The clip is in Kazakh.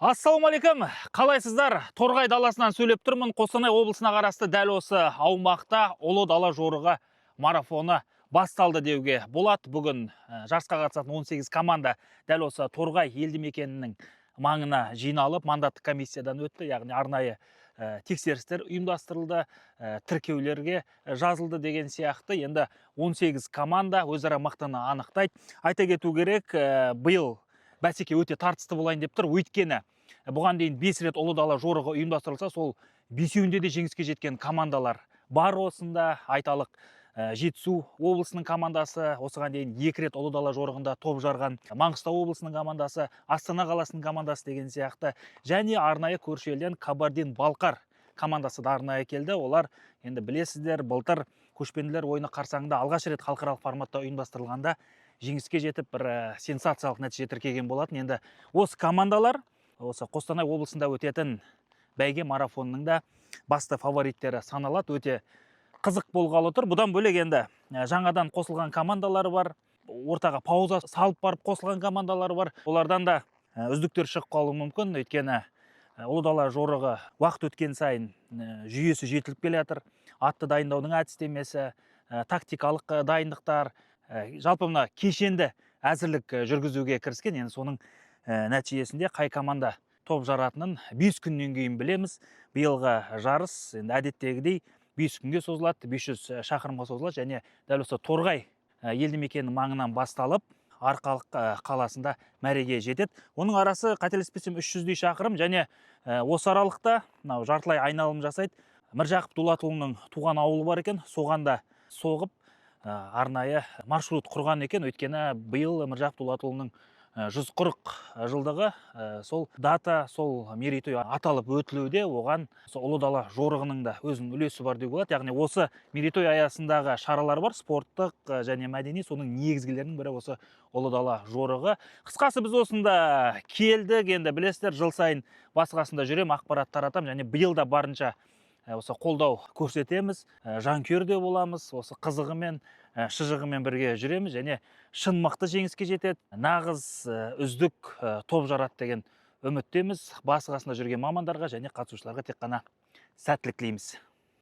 Ассалаумағалейкум, қалайсыздар? Торғай даласынан сөйлеп тұрмын. Қостанай облысына қарасты дәл осы аумақта ұлы дала жорығы марафоны басталды деуге болады. Бүгін жарысқа қатысатын 18 команда дәл осы Торғай елді мекенінің маңына жиналып, мандатты комиссиядан өтті, яғни арнайы тексерістер ұйымдастырылды, тіркеулерге жазылды деген сияқты. Енді 18 команда өзара мықтыны анықтайды. Айта кету керек, биыл бәсеке өте тартысты болайын деп тұр. Өйткені бұған дейін 5 рет ұлы дала жорығы ұйымдастырылса, сол 5-еуінде де жеңіске жеткен командалар бар. Осында айталық Жетісу облысының командасы, осыған дейін 2 рет ұлы дала жорығында топ жарған Маңғыстау облысының командасы, Астана қаласының командасы деген сияқты, және арнайы көрші елден Кабардин-Балқар командасы да арнайы келді. Олар енді білесіздер, былтыр көшпенділер ойыны қарсаңында алғаш рет халықаралық форматта ұйымдастырылғанда жеңіске жетіп бір сенсациялық нәтиже тіркеген болатын. Енді осы командалар осы Қостанай облысында өтетін бәйге марафонының да басты фавориттері саналады. Өте қызық болғалы тұр. Бұдан бөлек енді жаңадан қосылған командалар бар, ортаға пауза салып барып қосылған командалар бар. Олардан да үздіктер шығып қалуы мүмкін. Өйткені ұлы дала жорығы уақыт өткен сайын жүйесі жетіліп келе жатыр. Атты дайындаудың әдістемесі, тактикалық дайындықтар, жалпы мына кешенді әзірлік жүргізуге кіріскен. Енді соның нәтижесінде қай команда топ жаратынын 5 күннен кейін білеміз. Биылғы жарыс енді әдеттегідей 5 күнге созылады, 500 шақырымға созылады, және дәл осы Торғай елді мекенінің маңынан басталып, Арқалық қаласында мәреге жетеді. Оның арасы қателеспесем 300 шақырым, және осы аралықта жартылай айналым жасайды. Міржақып Дулатұлының туған ауылы бар екен, соған да соғып арнайы маршрут құрған екен. Өйткені биыл Міржақып Дулатұлының 140 жылдығы, сол дата, сол мерейтой аталып өтілуде, оған ұлы дала жорығының да өзінің үлесі бар деуге болады. Яғни осы мерейтой аясындағы шаралар бар, спорттық және мәдени, соның негізгілерінің бірі осы ұлы дала жорығы. Қысқасы біз осында келдік, енді білесіздер, жыл сайын басқасында жүрем, ақпарат таратам, және биыл да барынша осы қолдау көрсетеміз, жанкүйерде боламыз, осы қызығымен, шыжығымен бірге жүреміз, және шын мықты жеңіске жетеді, нағыз үздік топ жарады деген үміттеміз. Басы қасында жүрген мамандарға және қатысушыларға тек қана сәттілік тілейміз.